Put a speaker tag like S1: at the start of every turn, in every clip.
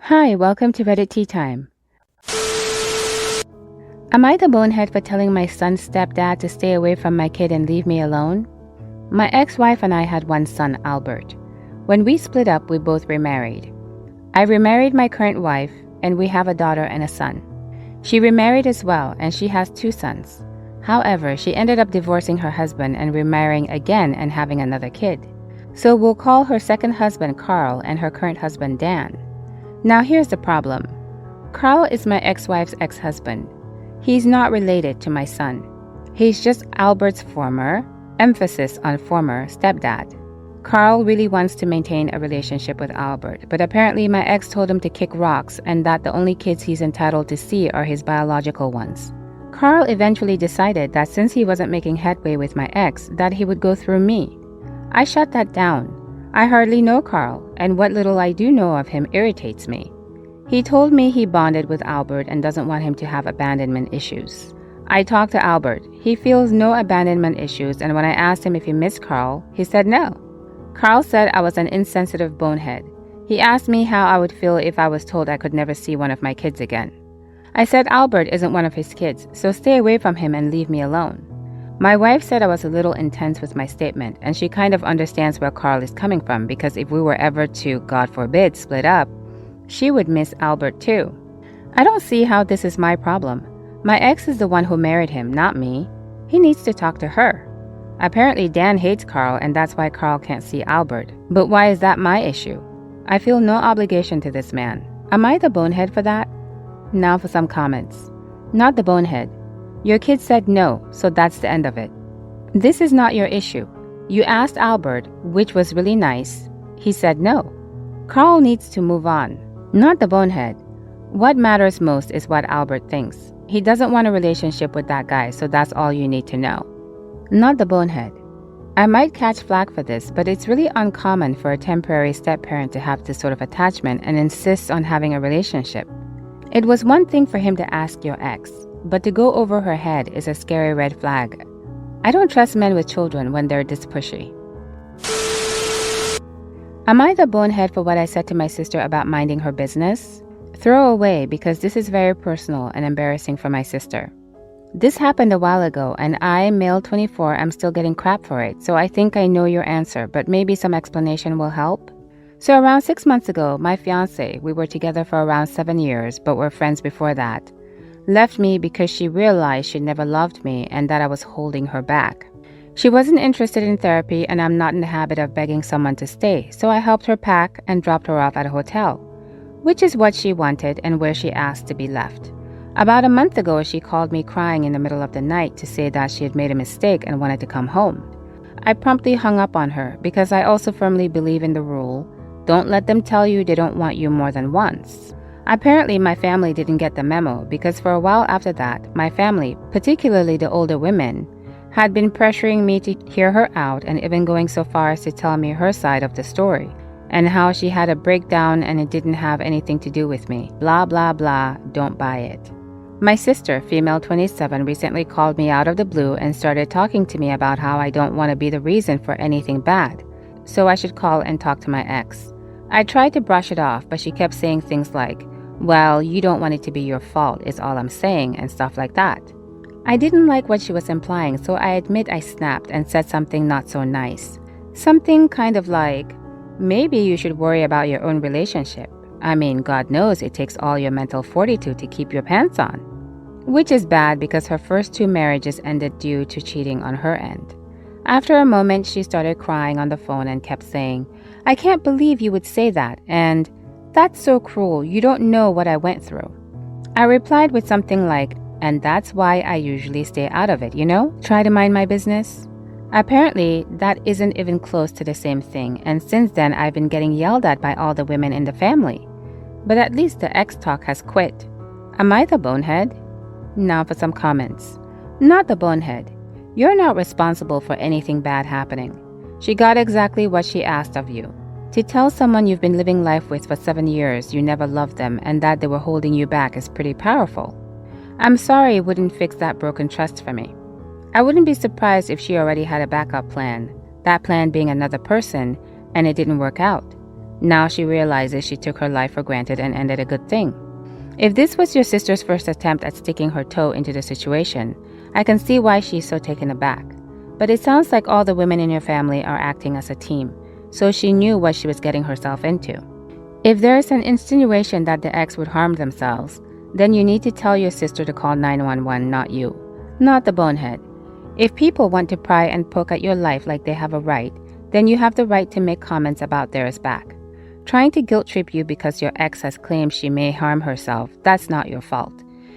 S1: Hi, welcome to Reddit Tea Time. Am I the bonehead for telling my son's stepdad to stay away from my kid and leave me alone? My ex-wife and I had one son, Albert. When we split up, we both remarried. I remarried my current wife, and we have a daughter and a son. She remarried as well, and she has 2 sons. However, she ended up divorcing her husband and remarrying again and having another kid. So we'll call her second husband Carl and her current husband Dan. Now here's the problem. Carl is my ex-wife's ex-husband. He's not related to my son. He's just Albert's former, emphasis on former, stepdad. Carl really wants to maintain a relationship with Albert, but apparently my ex told him to kick rocks and that the only kids he's entitled to see are his biological ones. Carl eventually decided that since he wasn't making headway with my ex, that he would go through me. I shut that down. I hardly know Carl, and what little I do know of him irritates me. He told me he bonded with Albert and doesn't want him to have abandonment issues. I talked to Albert. He feels no abandonment issues, and when I asked him if he missed Carl, he said no. Carl said I was an insensitive bonehead. He asked me how I would feel if I was told I could never see one of my kids again. I said Albert isn't one of his kids, so stay away from him and leave me alone. My wife said I was a little intense with my statement, and she kind of understands where Carl is coming from because if we were ever to, God forbid, split up, she would miss Albert too. I don't see how this is my problem. My ex is the one who married him, not me. He needs to talk to her. Apparently Dan hates Carl and that's why Carl can't see Albert. But why is that my issue? I feel no obligation to this man. Am I the bonehead for that? Now for some comments. Not the bonehead. Your kid said no, so that's the end of it. This is not your issue. You asked Albert, which was really nice. He said no. Carl needs to move on. Not the bonehead. What matters most is what Albert thinks. He doesn't want a relationship with that guy, so that's all you need to know. Not the bonehead. I might catch flack for this, but it's really uncommon for a temporary step-parent to have this sort of attachment and insist on having a relationship. It was one thing for him to ask your ex, but to go over her head is a scary red flag. I don't trust men with children when they're this pushy. Am I the bonehead for what I said to my sister about minding her business? Throw away because this is very personal and embarrassing for my sister. This happened a while ago and I, male 24, am still getting crap for it, so I think I know your answer, but maybe some explanation will help. So around 6 months ago, my fiancé, we were together for around 7 years, but were friends before that, left me because she realized she never loved me and that I was holding her back. She wasn't interested in therapy and I'm not in the habit of begging someone to stay, so I helped her pack and dropped her off at a hotel, which is what she wanted and where she asked to be left. About a month ago, she called me crying in the middle of the night to say that she had made a mistake and wanted to come home. I promptly hung up on her because I also firmly believe in the rule, don't let them tell you they don't want you more than once. Apparently, my family didn't get the memo because for a while after that, my family, particularly the older women, had been pressuring me to hear her out and even going so far as to tell me her side of the story and how she had a breakdown and it didn't have anything to do with me. Blah, blah, blah, don't buy it. My sister, female 27, recently called me out of the blue and started talking to me about how I don't want to be the reason for anything bad, so I should call and talk to my ex. I tried to brush it off, but she kept saying things like, well, you don't want it to be your fault is all I'm saying, and stuff like that. I didn't like what she was implying, so I admit I snapped and said something not so nice. Something kind of like, maybe you should worry about your own relationship. I mean, God knows it takes all your mental fortitude to keep your pants on. Which is bad because her first 2 marriages ended due to cheating on her end. After a moment, she started crying on the phone and kept saying, I can't believe you would say that, and that's so cruel, you don't know what I went through. I replied with something like, and that's why I usually stay out of it, you know? Try to mind my business. Apparently, that isn't even close to the same thing, and since then I've been getting yelled at by all the women in the family. But at least the ex-talk has quit. Am I the bonehead? Now for some comments. Not the bonehead. You're not responsible for anything bad happening. She got exactly what she asked of you. To tell someone you've been living life with for 7 years you never loved them and that they were holding you back is pretty powerful. I'm sorry it wouldn't fix that broken trust for me. I wouldn't be surprised if she already had a backup plan, that plan being another person, and it didn't work out. Now she realizes she took her life for granted and ended a good thing. If this was your sister's first attempt at sticking her toe into the situation, I can see why she's so taken aback. But it sounds like all the women in your family are acting as a team, so she knew what she was getting herself into. If there is an insinuation that the ex would harm themselves, then you need to tell your sister to call 911, not you, not the bonehead. If people want to pry and poke at your life like they have a right, then you have the right to make comments about theirs back. Trying to guilt trip you because your ex has claimed she may harm herself, that's not your fault.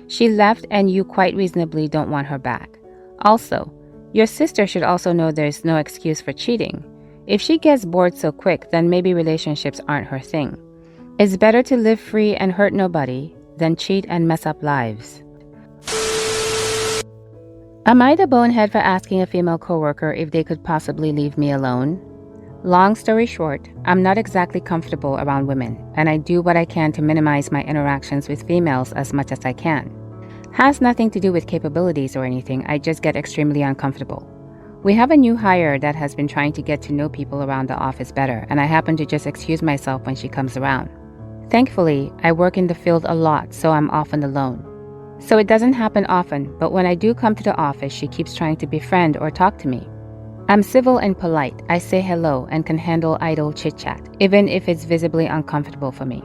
S1: She left and you quite reasonably don't want her back. Also, your sister should also know there's no excuse for cheating. If she gets bored so quick, then maybe relationships aren't her thing. It's better to live free and hurt nobody than cheat and mess up lives. Am I the bonehead for asking a female coworker if they could possibly leave me alone? Long story short, I'm not exactly comfortable around women, and I do what I can to minimize my interactions with females as much as I can. Has nothing to do with capabilities or anything, I just get extremely uncomfortable. We have a new hire that has been trying to get to know people around the office better, and I happen to just excuse myself when she comes around. Thankfully, I work in the field a lot, so I'm often alone. So it doesn't happen often, but when I do come to the office, she keeps trying to befriend or talk to me. I'm civil and polite. I say hello and can handle idle chit-chat, even if it's visibly uncomfortable for me.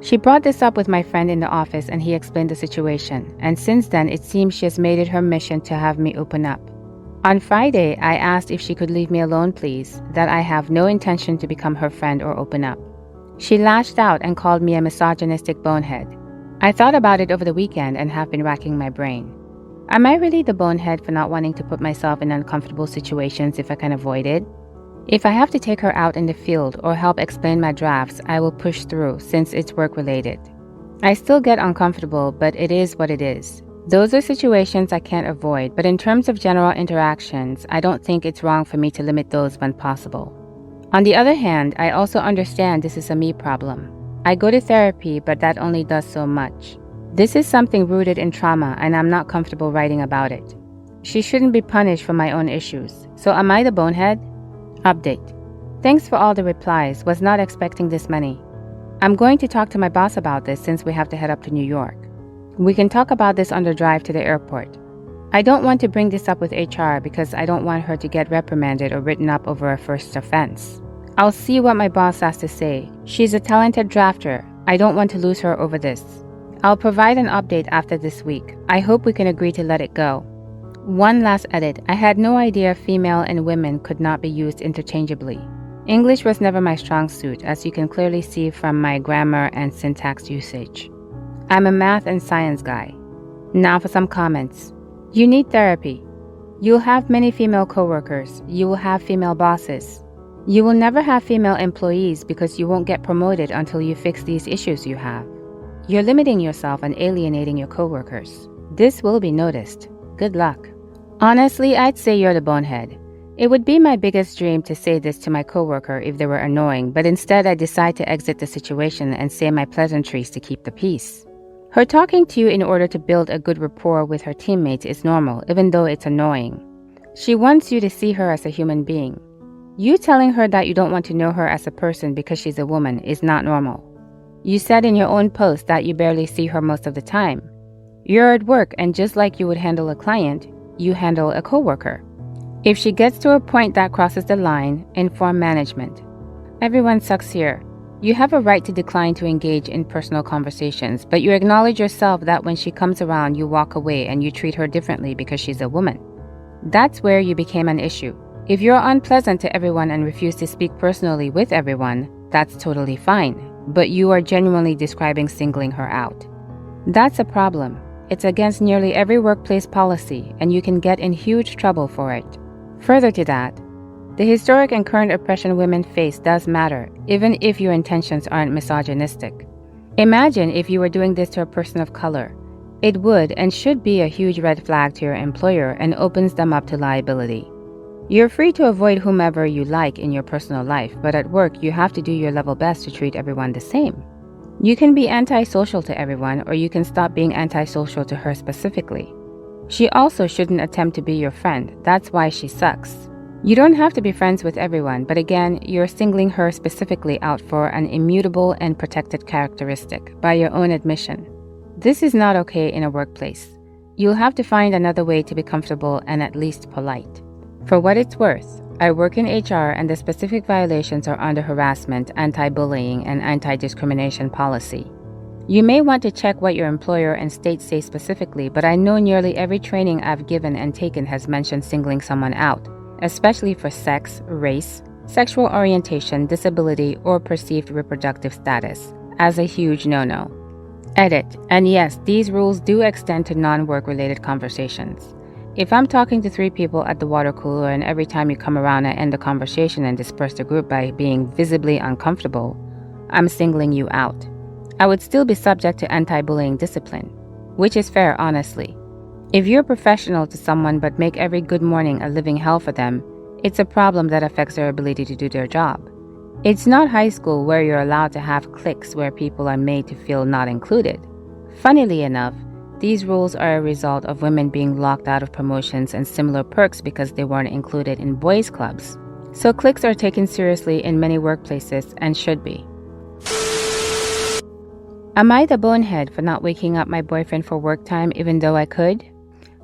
S1: She brought this up with my friend in the office and he explained the situation, and since then it seems she has made it her mission to have me open up. On Friday, I asked if she could leave me alone please, that I have no intention to become her friend or open up. She lashed out and called me a misogynistic bonehead. I thought about it over the weekend and have been racking my brain. Am I really the bonehead for not wanting to put myself in uncomfortable situations if I can avoid it? If I have to take her out in the field or help explain my drafts, I will push through since it's work-related. I still get uncomfortable, but it is what it is. Those are situations I can't avoid, but in terms of general interactions, I don't think it's wrong for me to limit those when possible. On the other hand, I also understand this is a me problem. I go to therapy, but that only does so much. This is something rooted in trauma, and I'm not comfortable writing about it. She shouldn't be punished for my own issues. So am I the bonehead? Update. Thanks for all the replies. Was not expecting this many. I'm going to talk to my boss about this since we have to head up to New York. We can talk about this on the drive to the airport. I don't want to bring this up with HR because I don't want her to get reprimanded or written up over a first offense. I'll see what my boss has to say. She's a talented drafter. I don't want to lose her over this. I'll provide an update after this week. I hope we can agree to let it go. One last edit. I had no idea female and women could not be used interchangeably. English was never my strong suit, as you can clearly see from my grammar and syntax usage. I'm a math and science guy. Now for some comments. You need therapy. You'll have many female coworkers. You will have female bosses. You will never have female employees because you won't get promoted until you fix these issues you have. You're limiting yourself and alienating your coworkers. This will be noticed. Good luck. Honestly, I'd say you're the bonehead. It would be my biggest dream to say this to my coworker if they were annoying, but instead I decide to exit the situation and say my pleasantries to keep the peace. Her talking to you in order to build a good rapport with her teammates is normal, even though it's annoying. She wants you to see her as a human being. You telling her that you don't want to know her as a person because she's a woman is not normal. You said in your own post that you barely see her most of the time. You're at work, and just like you would handle a client, you handle a coworker. If she gets to a point that crosses the line, inform management. Everyone sucks here. You have a right to decline to engage in personal conversations, but you acknowledge yourself that when she comes around, you walk away and you treat her differently because she's a woman. That's where you became an issue. If you're unpleasant to everyone and refuse to speak personally with everyone, that's totally fine, but you are genuinely describing singling her out. That's a problem. It's against nearly every workplace policy, and you can get in huge trouble for it. Further to that, the historic and current oppression women face does matter, even if your intentions aren't misogynistic. Imagine if you were doing this to a person of color. It would and should be a huge red flag to your employer and opens them up to liability. You're free to avoid whomever you like in your personal life, but at work you have to do your level best to treat everyone the same. You can be antisocial to everyone, or you can stop being antisocial to her specifically. She also shouldn't attempt to be your friend. That's why she sucks. You don't have to be friends with everyone, but again, you're singling her specifically out for an immutable and protected characteristic by your own admission. This is not okay in a workplace. You'll have to find another way to be comfortable and at least polite. For what it's worth, I work in HR and the specific violations are under harassment, anti-bullying, and anti-discrimination policy. You may want to check what your employer and state say specifically, but I know nearly every training I've given and taken has mentioned singling someone out, especially for sex, race, sexual orientation, disability, or perceived reproductive status, as a huge no-no. Edit. And yes, these rules do extend to non-work related conversations. If I'm talking to 3 people at the water cooler and every time you come around I end the conversation and disperse the group by being visibly uncomfortable, I'm singling you out. I would still be subject to anti-bullying discipline, which is fair, honestly. If you're professional to someone but make every good morning a living hell for them, it's a problem that affects their ability to do their job. It's not high school where you're allowed to have cliques where people are made to feel not included. Funnily enough, these rules are a result of women being locked out of promotions and similar perks because they weren't included in boys' clubs. So cliques are taken seriously in many workplaces and should be. Am I the bonehead for not waking up my boyfriend for work time even though I could?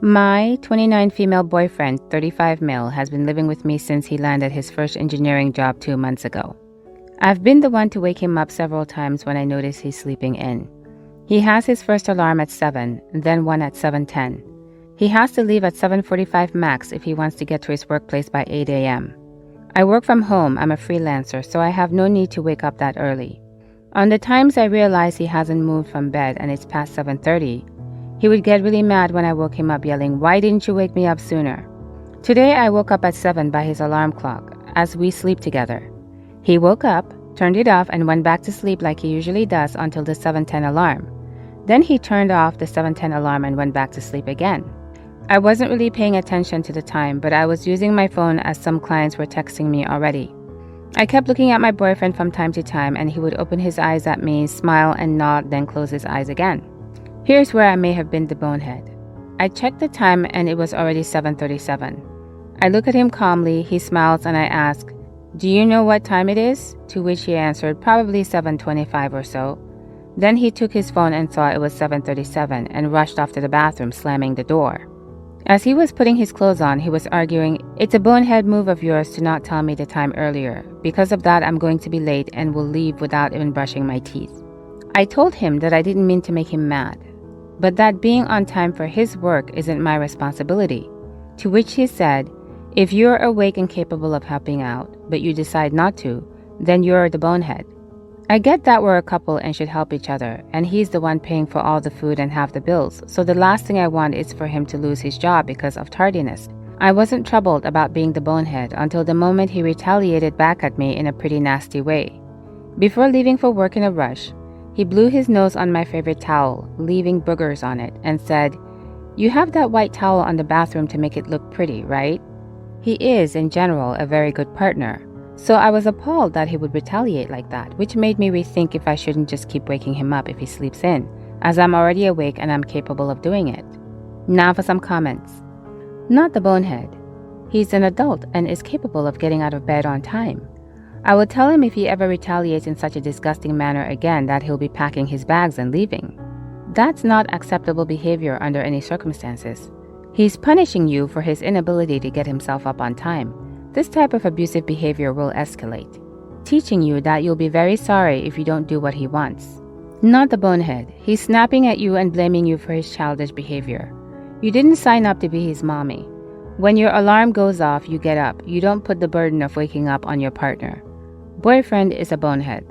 S1: My 29 female boyfriend, 35 male, has been living with me since he landed his first engineering job 2 months ago. I've been the one to wake him up several times when I notice he's sleeping in. He has his first alarm at 7, then one at 7:10. He has to leave at 7:45 max if he wants to get to his workplace by 8 a.m. I work from home, I'm a freelancer, so I have no need to wake up that early. On the times I realize he hasn't moved from bed and it's past 7:30, he would get really mad when I woke him up yelling, "Why didn't you wake me up sooner?" Today I woke up at 7 by his alarm clock, as we sleep together. He woke up, turned it off, and went back to sleep like he usually does until the 7:10 alarm. Then he turned off the 7:10 alarm and went back to sleep again. I wasn't really paying attention to the time, but I was using my phone as some clients were texting me already. I kept looking at my boyfriend from time to time, and he would open his eyes at me, smile and nod, then close his eyes again. Here's where I may have been the bonehead. I checked the time and it was already 7:37. I look at him calmly, he smiles, and I ask, "Do you know what time it is?" To which he answered, "Probably 7:25 or so." Then he took his phone and saw it was 7:37 and rushed off to the bathroom, slamming the door. As he was putting his clothes on, he was arguing, "It's a bonehead move of yours to not tell me the time earlier. Because of that, I'm going to be late and will leave without even brushing my teeth." I told him that I didn't mean to make him mad, but that being on time for his work isn't my responsibility. To which he said, "If you're awake and capable of helping out, but you decide not to, then you're the bonehead." I get that we're a couple and should help each other, and he's the one paying for all the food and half the bills, so the last thing I want is for him to lose his job because of tardiness. I wasn't troubled about being the bonehead until the moment he retaliated back at me in a pretty nasty way. Before leaving for work in a rush, he blew his nose on my favorite towel, leaving boogers on it, and said, "You have that white towel on the bathroom to make it look pretty, right?" He is, in general, a very good partner. So I was appalled that he would retaliate like that, which made me rethink if I shouldn't just keep waking him up if he sleeps in, as I'm already awake and I'm capable of doing it. Now for some comments. Not the bonehead. He's an adult and is capable of getting out of bed on time. I will tell him if he ever retaliates in such a disgusting manner again that he'll be packing his bags and leaving. That's not acceptable behavior under any circumstances. He's punishing you for his inability to get himself up on time. This type of abusive behavior will escalate, teaching you that you'll be very sorry if you don't do what he wants. Not the bonehead. He's snapping at you and blaming you for his childish behavior. You didn't sign up to be his mommy. When your alarm goes off, you get up. You don't put the burden of waking up on your partner. Boyfriend is a bonehead.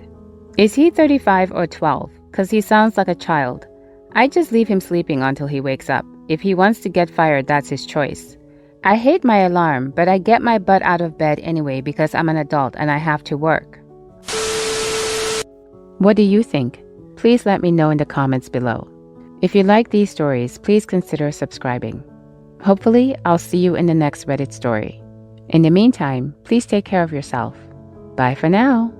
S1: Is he 35 or 12? Because he sounds like a child. I just leave him sleeping until he wakes up. If he wants to get fired, that's his choice. I hate my alarm, but I get my butt out of bed anyway because I'm an adult and I have to work. What do you think? Please let me know in the comments below. If you like these stories, please consider subscribing. Hopefully, I'll see you in the next Reddit story. In the meantime, please take care of yourself. Bye for now.